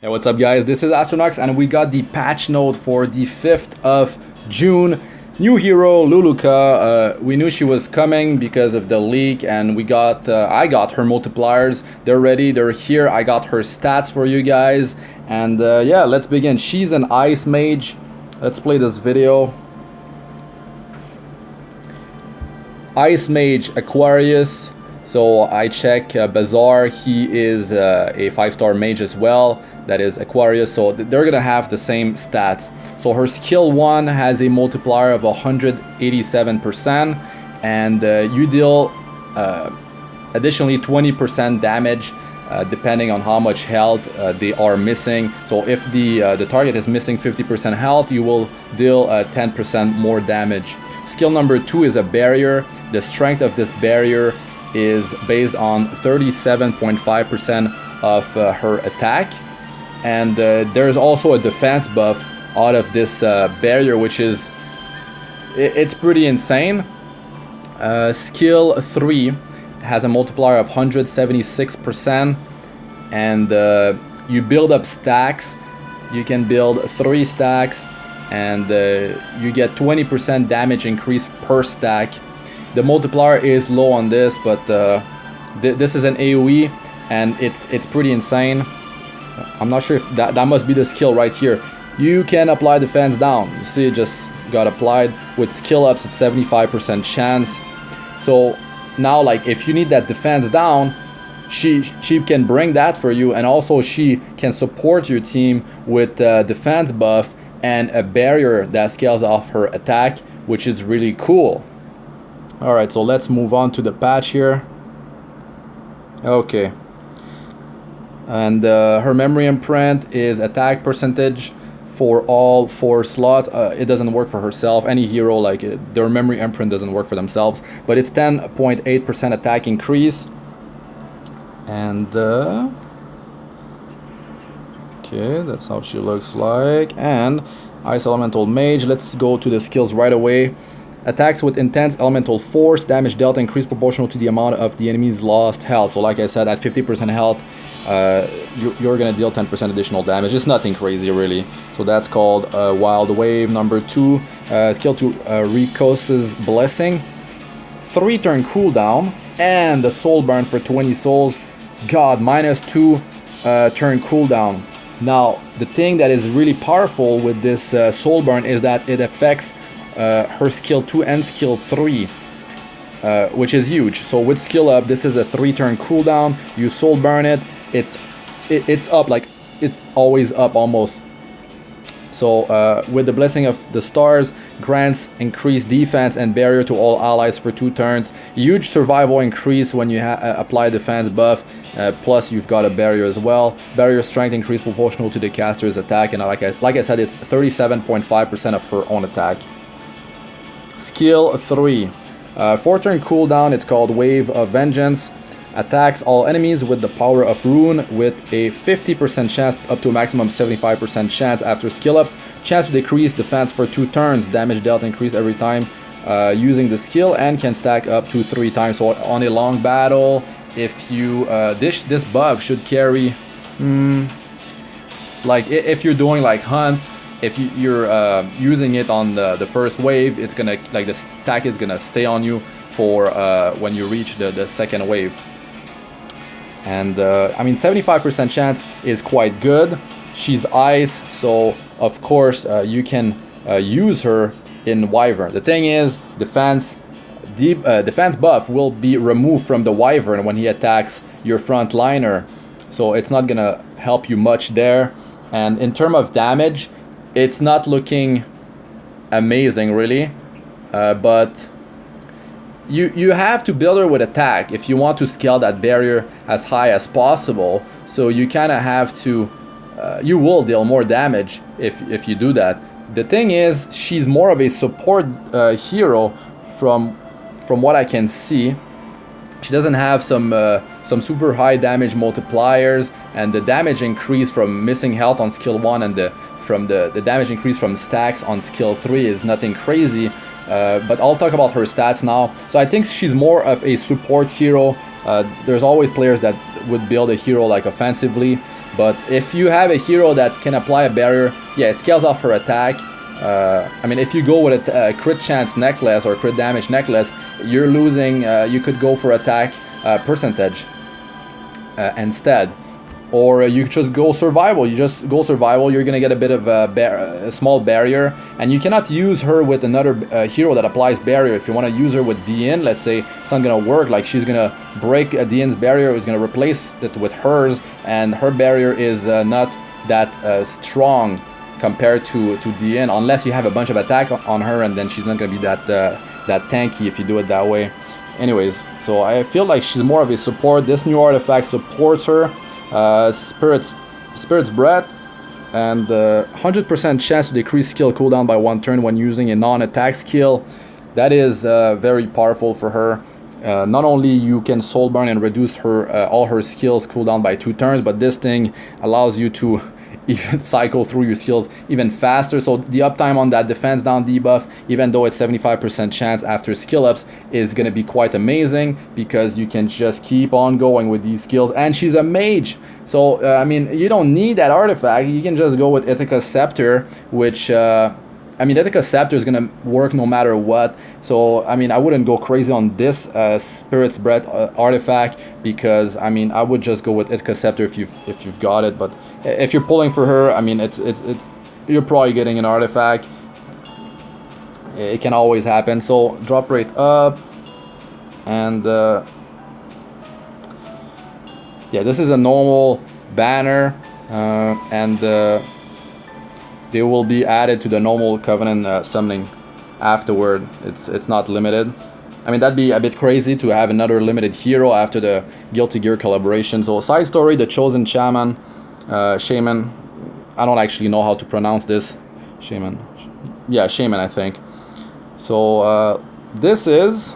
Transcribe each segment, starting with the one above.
Hey, what's up guys? This is Astranox and we got the patch note for the 5th of June. New hero, Luluca. We knew she was coming because of the leak and I got her multipliers. They're ready, they're here. I got her stats for you guys. And yeah, let's begin. She's an Ice Mage. Let's play this video. Ice Mage Aquarius. So I check Bazaar. He is a 5-star mage as well. That is Aquarius, so they're gonna have the same stats. So her skill 1 has a multiplier of 187%, and you deal additionally 20% damage depending on how much health they are missing. So if the target is missing 50% health, you will deal 10% more damage. Skill number 2 is a barrier. The strength of this barrier is based on 37.5% of her attack. And there's also a defense buff out of this barrier, which is it's pretty insane. Skill 3 has a multiplier of 176%, and you build up stacks. You can build 3 stacks, and you get 20% damage increase per stack. The multiplier is low on this, but this is an AoE, and it's pretty insane. I'm not sure if that must be the skill right here. You can apply defense down. You see, it just got applied. With skill ups, it's 75% chance. So now, like, if you need that defense down, she can bring that for you, and also she can support your team with defense buff and a barrier that scales off her attack, which is really cool. All right, so let's move on to the patch here. Okay. And her memory imprint is attack percentage for all 4 slots. It doesn't work for herself. Any hero, like their memory imprint doesn't work for themselves, but it's 10.8% attack increase. And okay, that's how she looks like. And Ice Elemental Mage. Let's go to the skills right away. Attacks with intense elemental force, damage dealt increased proportional to the amount of the enemy's lost health. So like I said, at 50% health, you're gonna deal 10% additional damage. It's nothing crazy really. So that's called Wild Wave. Number 2, skill 2, Rikos's Blessing. 3 turn cooldown and the soul burn for 20 souls. God, -2 turn cooldown. Now the thing that is really powerful with this soul burn is that it affects her skill 2 and skill 3, which is huge. So with skill up, this is a 3 turn cooldown. You soul burn it, it's up, like it's always up almost. So with the Blessing of the Stars, grants increased defense and barrier to all allies for 2 turns. Huge survival increase when you apply defense buff, plus you've got a barrier as well. Barrier strength increase proportional to the caster's attack, and like I said, it's 37.5% of her own attack. Skill 3, 4 turn cooldown. It's called Wave of Vengeance. Attacks all enemies with the power of Rune with a 50% chance up to a maximum 75% chance after skill ups. Chance to decrease defense for 2 turns. Damage dealt increase every time using the skill, and can stack up to 3 times. So on a long battle, if you this buff should carry like if you're doing like hunts. If you're using it on the first wave, it's gonna, like, the stack is gonna stay on you for when you reach the second wave. And I mean, 75% chance is quite good. She's ice, so of course you can use her in Wyvern. The thing is, defense buff will be removed from the Wyvern when he attacks your front liner, so it's not gonna help you much there. And in terms of damage, it's not looking amazing really, but you have to build her with attack if you want to scale that barrier as high as possible. So you kind of have to, you will deal more damage if you do that. The thing is, she's more of a support hero from what I can see. She doesn't have some super high damage multipliers, and the damage increase from missing health on skill 1 and the damage increase from stacks on skill 3 is nothing crazy. But I'll talk about her stats now. So I think she's more of a support hero. There's always players that would build a hero like offensively. But if you have a hero that can apply a barrier, yeah, it scales off her attack. I mean, if you go with a crit chance necklace or crit damage necklace, you're losing. You could go for attack percentage instead. Or you just go survival. You just go survival. You're gonna get a bit of a small barrier, and you cannot use her with another hero that applies barrier. If you want to use her with Dian, let's say it's not gonna work. Like she's gonna break Dian's barrier, it's gonna replace it with hers, and her barrier is not that strong compared to Dian, unless you have a bunch of attack on her, and then she's not gonna be that tanky if you do it that way. Anyways, so I feel like she's more of a support. This new artifact supports her. Spirit's Breath, and 100% chance to decrease skill cooldown by 1 turn when using a non-attack skill. That is very powerful for her. Not only you can soul burn and reduce her all her skills cooldown by 2 turns, but this thing allows you to even cycle through your skills even faster. So the uptime on that defense down debuff, even though it's 75% chance after skill ups, is going to be quite amazing, because you can just keep on going with these skills. And she's a mage, so I mean, you don't need that artifact. You can just go with Ithaca's Scepter, which I mean, Ithaca's Scepter is gonna work no matter what. So I mean, I wouldn't go crazy on this Spirit's Breath artifact, because I mean, I would just go with Ithaca's Scepter if you've got it. But if you're pulling for her, I mean, you're probably getting an artifact. It can always happen. So drop rate up, and yeah, this is a normal banner, and they will be added to the normal Covenant summoning afterward. It's not limited. I mean, that'd be a bit crazy to have another limited hero after the Guilty Gear collaboration. So side story, the Chosen Shaman, Shaman. I don't actually know how to pronounce this. Shaman. Yeah, Shaman, I think. So this is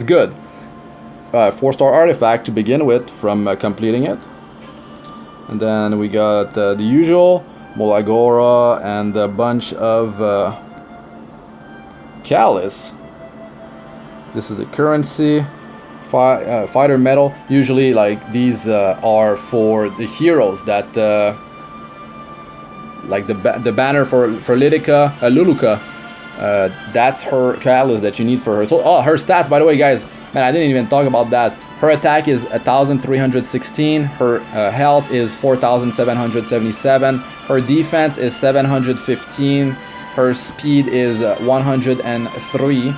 good. 4-star artifact to begin with from completing it. And then we got the usual Molagora and a bunch of Callus. This is the currency. Fighter medal. Usually, like, these are for the heroes that like the banner for Luluca. That's her Callus that you need for her. So her stats, by the way, guys, man, I didn't even talk about that. Her attack is 1,316. Her health is 4,777. Her defense is 715. Her speed is 103.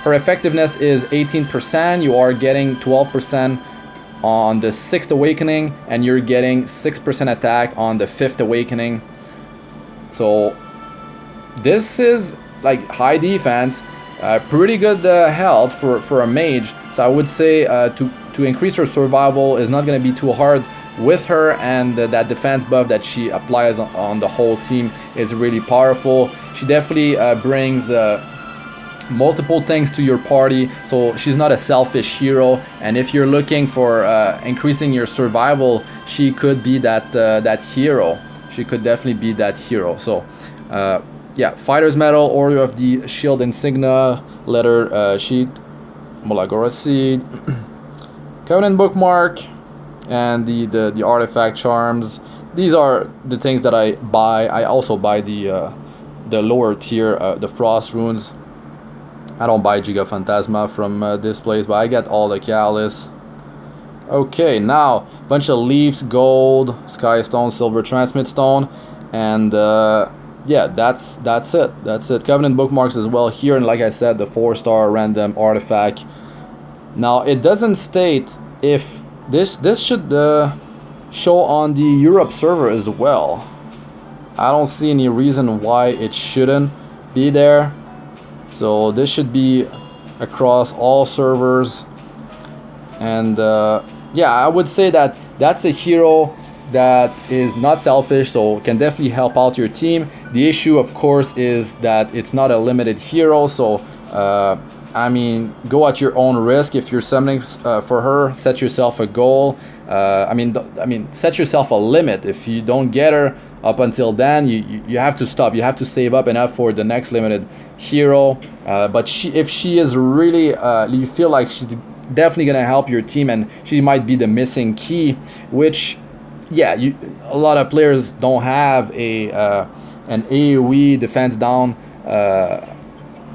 Her effectiveness is 18%. You are getting 12% on the 6th awakening, and you're getting 6% attack on the 5th awakening. So this is like high defense, pretty good health for a mage. So I would say to increase her survival is not going to be too hard with her, and that defense buff that she applies on the whole team is really powerful. She definitely brings multiple things to your party, so she's not a selfish hero. And if you're looking for increasing your survival, she could be that hero. She could definitely be that hero. So yeah, Fighter's Medal, Order of the Shield Insignia, Letter Sheet, Molagora Seed, Covenant Bookmark, and the Artifact Charms. These are the things that I buy. I also buy the lower tier, the Frost Runes. I don't buy Giga Phantasma from this place, but I get all the Callus. Okay, now bunch of leaves, gold, Sky Stone, Silver Transmit Stone, and yeah, that's it. Covenant Bookmarks as well here, and like I said, the 4-star random artifact. Now it doesn't state if this should show on the Europe server as well. I don't see any reason why it shouldn't be there. So this should be across all servers. And yeah, I would say that that's a hero that is not selfish, so can definitely help out your team. The issue, of course, is that it's not a limited hero. So I mean, go at your own risk. If you're summoning for her, set yourself a goal. I mean, set yourself a limit. If you don't get her up until then, you have to stop. You have to save up enough for the next limited hero. But if she is really, you feel like she's definitely gonna help your team, and she might be the missing key, which, yeah, a lot of players don't have an AoE defense down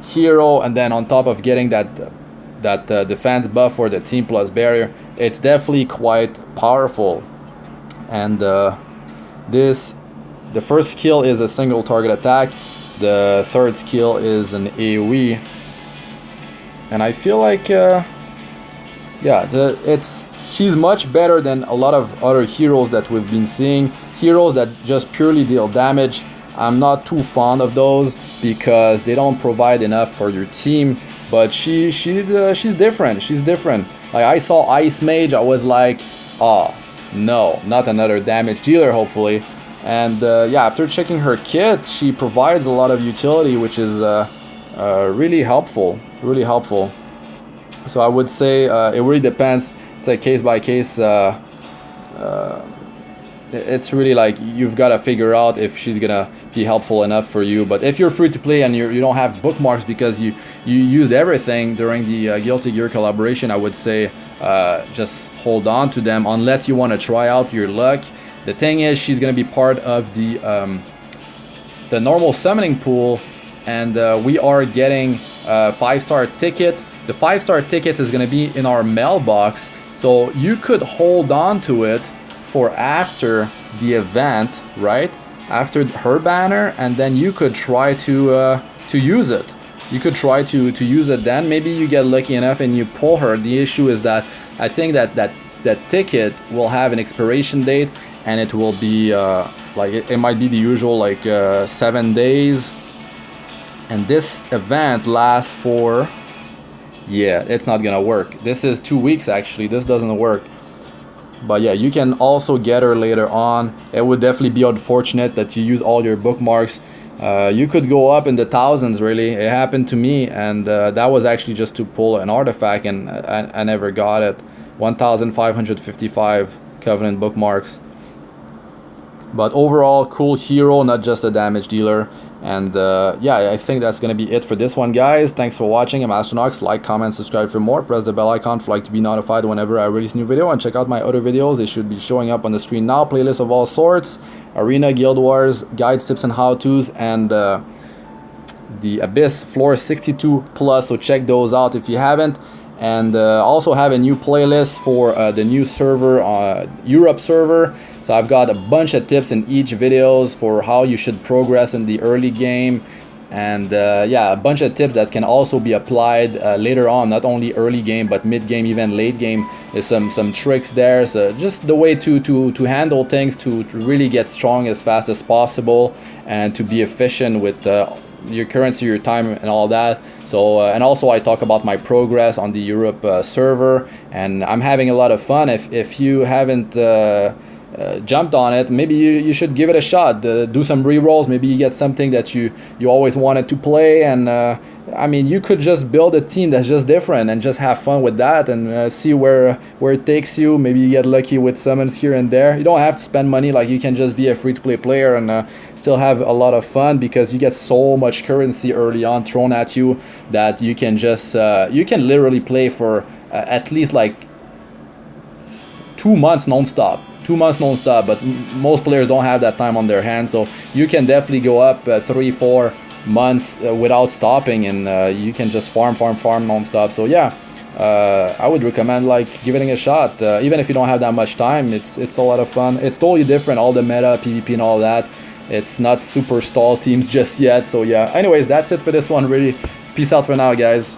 hero, and then on top of getting that defense buff for the team plus barrier, it's definitely quite powerful. And the first skill is a single target attack, the third skill is an AoE, and I feel like she's much better than a lot of other heroes that we've been seeing. Heroes that just purely deal damage, I'm not too fond of those because they don't provide enough for your team. But she's different. She's different. Like, I saw Ice Mage, I was like, oh no, not another damage dealer, hopefully. And yeah, after checking her kit, she provides a lot of utility, which is really helpful. Really helpful. So I would say it really depends. It's a case by case. It's really like you've got to figure out if she's gonna be helpful enough for you. But if you're free to play and you don't have bookmarks because you used everything during the Guilty Gear collaboration, I would say just hold on to them unless you want to try out your luck. The thing is, she's gonna be part of the normal summoning pool, and we are getting a 5-star ticket. The 5-star ticket is gonna be in our mailbox, so you could hold on to it for after the event, right? After her banner, and then you could try to use it. You could try to use it then. Maybe you get lucky enough and you pull her. The issue is that I think that ticket will have an expiration date, and it will be like it might be the usual like 7 days. And this event lasts for, yeah, it's not gonna work. This is 2 weeks actually. This doesn't work. But yeah, you can also get her later on. It would definitely be unfortunate that you use all your bookmarks. You could go up in the thousands, really. It happened to me, and that was actually just to pull an artifact, and I never got it. 1,555 Covenant bookmarks. But overall, cool hero, not just a damage dealer. And yeah, I think that's gonna be it for this one, guys. Thanks for watching. I'm Astranox. Like, comment, subscribe for more. Press the bell icon for like to be notified whenever I release a new video, and check out my other videos. They should be showing up on the screen now. Playlists of all sorts, Arena, Guild Wars, guides, tips, and how-tos, and the Abyss floor 62 plus. So check those out if you haven't. And also have a new playlist for the new server, Europe server. So I've got a bunch of tips in each videos for how you should progress in the early game, and yeah, a bunch of tips that can also be applied later on, not only early game but mid game, even late game. There's some tricks there, so just the way to handle things, to really get strong as fast as possible, and to be efficient with your currency, your time, and all that. So and also I talk about my progress on the Europe server, and I'm having a lot of fun. If you haven't jumped on it, maybe you should give it a shot. Do some re-rolls. Maybe you get something that you always wanted to play, and I mean, you could just build a team that's just different and just have fun with that, and see where it takes you. Maybe you get lucky with summons here and there. You don't have to spend money. Like, you can just be a free-to-play player and still have a lot of fun, because you get so much currency early on thrown at you that you can just you can literally play for at least like 2 months non-stop. 2 months non-stop, but most players don't have that time on their hands, so you can definitely go up 3-4 months without stopping, and you can just farm non-stop. So yeah, I would recommend like giving it a shot, even if you don't have that much time. It's a lot of fun. It's totally different, all the meta, PvP and all that. It's not super stall teams just yet. So yeah, anyways, that's it for this one, really. Peace out for now, guys.